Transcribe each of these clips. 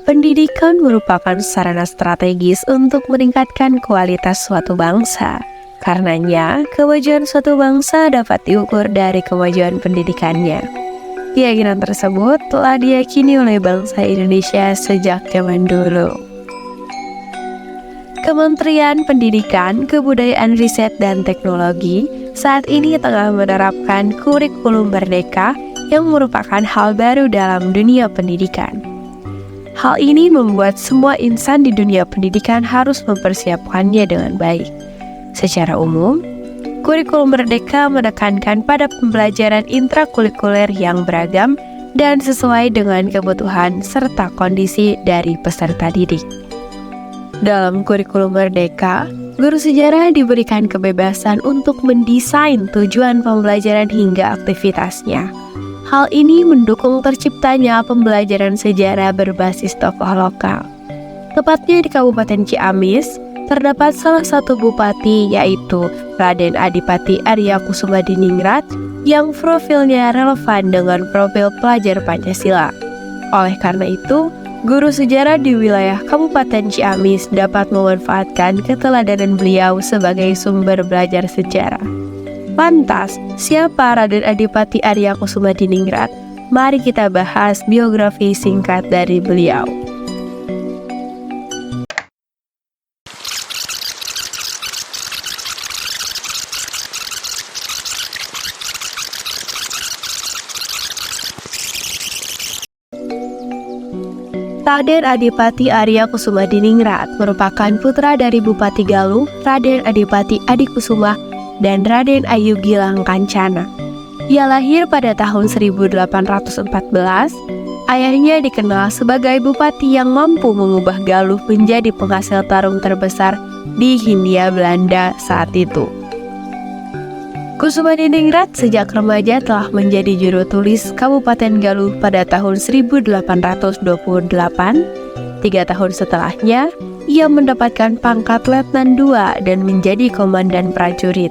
Pendidikan merupakan sarana strategis untuk meningkatkan kualitas suatu bangsa. Karenanya, kemajuan suatu bangsa dapat diukur dari kemajuan pendidikannya. Keyakinan tersebut telah diyakini oleh bangsa Indonesia sejak zaman dulu. Kementerian Pendidikan, Kebudayaan, Riset, dan Teknologi saat ini tengah menerapkan kurikulum merdeka yang merupakan hal baru dalam dunia pendidikan. Hal ini membuat semua insan di dunia pendidikan harus mempersiapkannya dengan baik. Secara umum, kurikulum merdeka menekankan pada pembelajaran intrakurikuler yang beragam dan sesuai dengan kebutuhan serta kondisi dari peserta didik. Dalam kurikulum merdeka, guru sejarah diberikan kebebasan untuk mendesain tujuan pembelajaran hingga aktivitasnya. Hal ini mendukung terciptanya pembelajaran sejarah berbasis tokoh lokal. Tepatnya di Kabupaten Ciamis, terdapat salah satu bupati yaitu Raden Adipati Arya Kusumadiningrat yang profilnya relevan dengan profil pelajar Pancasila. Oleh karena itu, guru sejarah di wilayah Kabupaten Ciamis dapat memanfaatkan keteladanan beliau sebagai sumber belajar sejarah. Lantas, siapa Raden Adipati Arya Kusumadiningrat? Mari kita bahas biografi singkat dari beliau. Raden Adipati Arya Kusumadiningrat merupakan putra dari Bupati Galuh, Raden Adipati Adikusuma, dan Raden Ayu Gilang Kancana. Ia lahir pada tahun 1814. Ayahnya dikenal sebagai bupati yang mampu mengubah Galuh menjadi penghasil tarum terbesar di Hindia Belanda saat itu. Kusumadiningrat sejak remaja telah menjadi juru tulis Kabupaten Galuh pada tahun 1828. 3 tahun setelahnya, ia mendapatkan pangkat Letnan II dan menjadi komandan prajurit.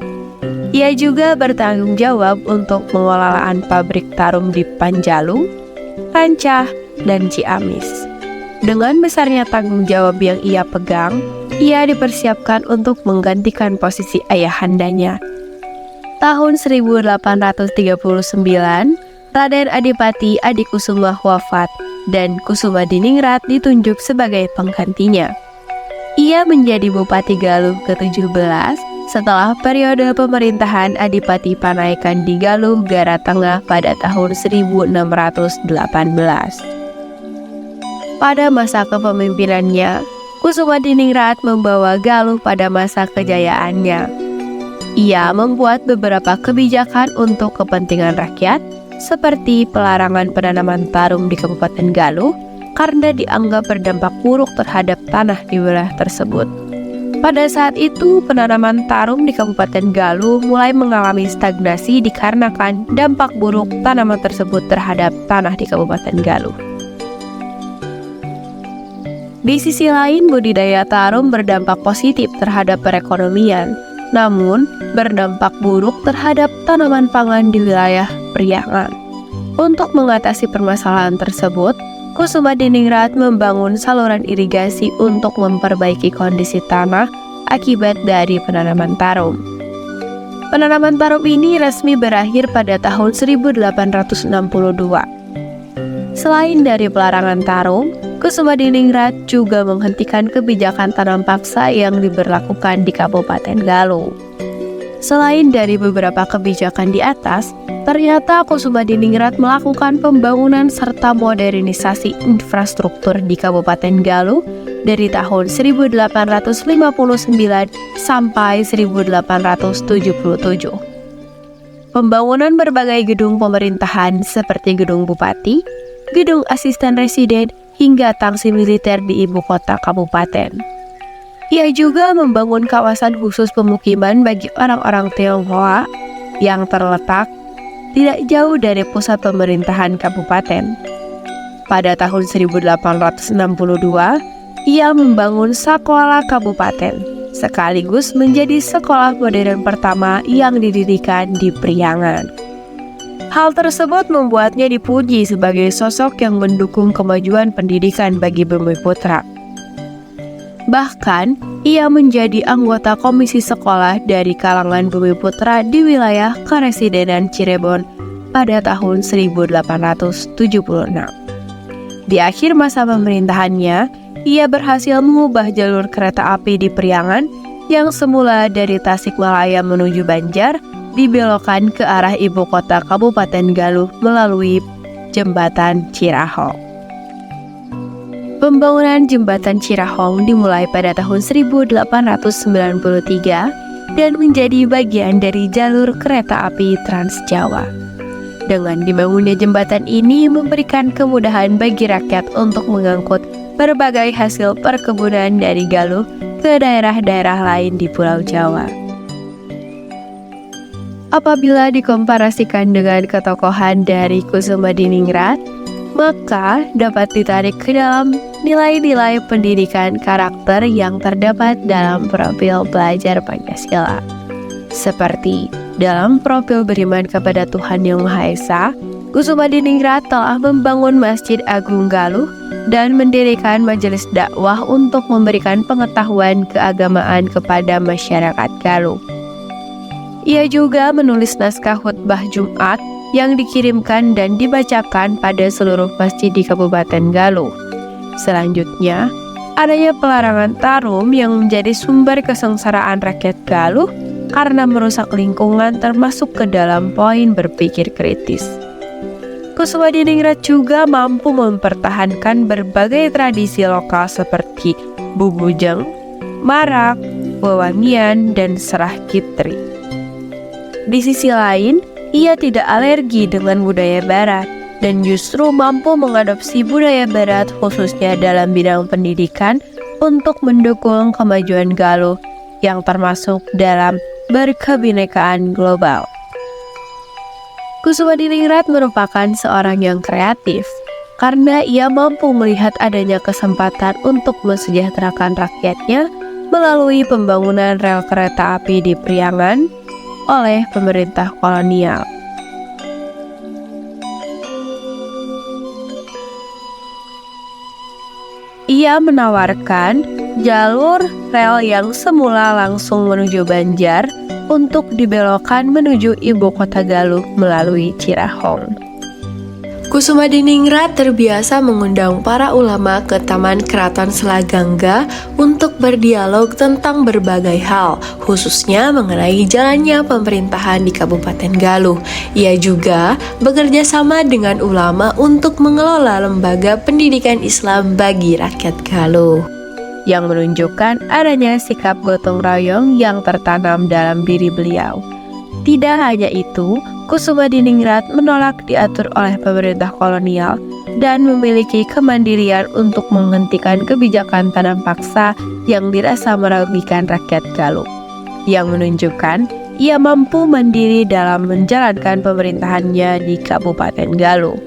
Ia juga bertanggung jawab untuk pengelolaan pabrik tarum di Panjalu, Rancah, dan Ciamis. Dengan besarnya tanggung jawab yang ia pegang, ia dipersiapkan untuk menggantikan posisi ayahandanya. Tahun 1839, Raden Adipati Adikusuma wafat dan Kusumadiningrat ditunjuk sebagai penggantinya. Ia menjadi Bupati Galuh ke-17 setelah periode pemerintahan Adipati Panaikan di Galuh Gara Tengah pada tahun 1618. Pada masa kepemimpinannya, Kusumadiningrat membawa Galuh pada masa kejayaannya. Ia membuat beberapa kebijakan untuk kepentingan rakyat, seperti pelarangan penanaman tarum di Kabupaten Galuh karena dianggap berdampak buruk terhadap tanah di wilayah tersebut. Pada saat itu, penanaman tarum di Kabupaten Galuh mulai mengalami stagnasi dikarenakan dampak buruk tanaman tersebut terhadap tanah di Kabupaten Galuh. Di sisi lain, budidaya tarum berdampak positif terhadap perekonomian, namun berdampak buruk terhadap tanaman pangan di wilayah Priangan. Untuk mengatasi permasalahan tersebut, Kusumadiningrat membangun saluran irigasi untuk memperbaiki kondisi tanah akibat dari penanaman tarum. Penanaman tarum ini resmi berakhir pada tahun 1862. Selain dari pelarangan tarum, Kusumadiningrat juga menghentikan kebijakan tanam paksa yang diberlakukan di Kabupaten Galuh. Selain dari beberapa kebijakan di atas, ternyata Kusumadiningrat melakukan pembangunan serta modernisasi infrastruktur di Kabupaten Galuh dari tahun 1859 sampai 1877. Pembangunan berbagai gedung pemerintahan seperti gedung bupati, gedung asisten residen, hingga tangsi militer di ibu kota kabupaten. Ia juga membangun kawasan khusus pemukiman bagi orang-orang Tionghoa yang terletak tidak jauh dari pusat pemerintahan kabupaten. Pada tahun 1862, ia membangun sekolah kabupaten, sekaligus menjadi sekolah modern pertama yang didirikan di Priangan. Hal tersebut membuatnya dipuji sebagai sosok yang mendukung kemajuan pendidikan bagi Bumiputra. Bahkan, ia menjadi anggota komisi sekolah dari kalangan Bumiputra di wilayah Karesidenan Cirebon pada tahun 1876. Di akhir masa pemerintahannya, ia berhasil mengubah jalur kereta api di Priangan yang semula dari Tasikmalaya menuju Banjar dibelokkan ke arah ibu kota Kabupaten Galuh melalui Jembatan Cirahong. Pembangunan Jembatan Cirahong dimulai pada tahun 1893 dan menjadi bagian dari jalur kereta api Trans Jawa. Dengan dibangunnya jembatan ini memberikan kemudahan bagi rakyat untuk mengangkut berbagai hasil perkebunan dari Galuh ke daerah-daerah lain di Pulau Jawa. Apabila dikomparasikan dengan ketokohan dari Kusumadininggrat, maka dapat ditarik ke dalam nilai-nilai pendidikan karakter yang terdapat dalam profil belajar Pancasila. Seperti dalam profil beriman kepada Tuhan Yang Maha Esa, Kusumadininggrat telah membangun Masjid Agung Galuh dan mendirikan majelis dakwah untuk memberikan pengetahuan keagamaan kepada masyarakat Galuh. Ia juga menulis naskah khutbah Jumat yang dikirimkan dan dibacakan pada seluruh masjid di Kabupaten Galuh. Selanjutnya, adanya pelarangan tarum yang menjadi sumber kesengsaraan rakyat Galuh karena merusak lingkungan termasuk ke dalam poin berpikir kritis. Kusumadininggrat juga mampu mempertahankan berbagai tradisi lokal seperti bubujeng, marak, wewangian, dan serah kitri. Di sisi lain, ia tidak alergi dengan budaya barat dan justru mampu mengadopsi budaya barat khususnya dalam bidang pendidikan untuk mendukung kemajuan Galuh yang termasuk dalam berkebinekaan global. Kusumadininggrat merupakan seorang yang kreatif karena ia mampu melihat adanya kesempatan untuk mensejahterakan rakyatnya melalui pembangunan rel kereta api di Priangan oleh pemerintah kolonial. Ia menawarkan jalur rel yang semula langsung menuju Banjar untuk dibelokkan menuju ibu kota Galuh melalui Cirahong. Kusumadininggrat terbiasa mengundang para ulama ke Taman Keraton Selagangga untuk berdialog tentang berbagai hal, khususnya mengenai jalannya pemerintahan di Kabupaten Galuh. Ia juga bekerja sama dengan ulama untuk mengelola lembaga pendidikan Islam bagi rakyat Galuh, yang menunjukkan adanya sikap gotong royong yang tertanam dalam diri beliau. Tidak hanya itu, Kusumadininggrat menolak diatur oleh pemerintah kolonial dan memiliki kemandirian untuk menghentikan kebijakan tanam paksa yang dirasa merugikan rakyat Galuh, yang menunjukkan ia mampu mandiri dalam menjalankan pemerintahannya di Kabupaten Galuh.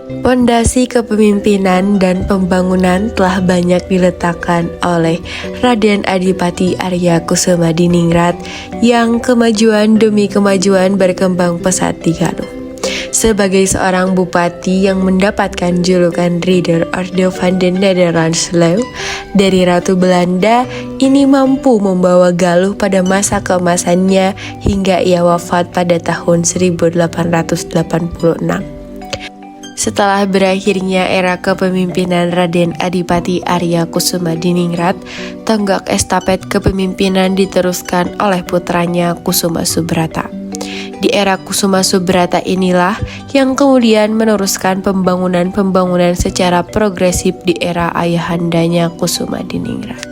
Pondasi kepemimpinan dan pembangunan telah banyak diletakkan oleh Raden Adipati Arya Kusumadininggrat yang kemajuan demi kemajuan berkembang pesat di Galuh. Sebagai seorang bupati yang mendapatkan julukan Ridder Orde van den Nederlandsche dari Ratu Belanda, ini mampu membawa Galuh pada masa keemasannya hingga ia wafat pada tahun 1886. Setelah berakhirnya era kepemimpinan Raden Adipati Arya Kusumadininggrat, tonggak estafet kepemimpinan diteruskan oleh putranya Kusuma Subrata. Di era Kusuma Subrata inilah yang kemudian meneruskan pembangunan secara progresif di era ayahandanya Kusumadininggrat.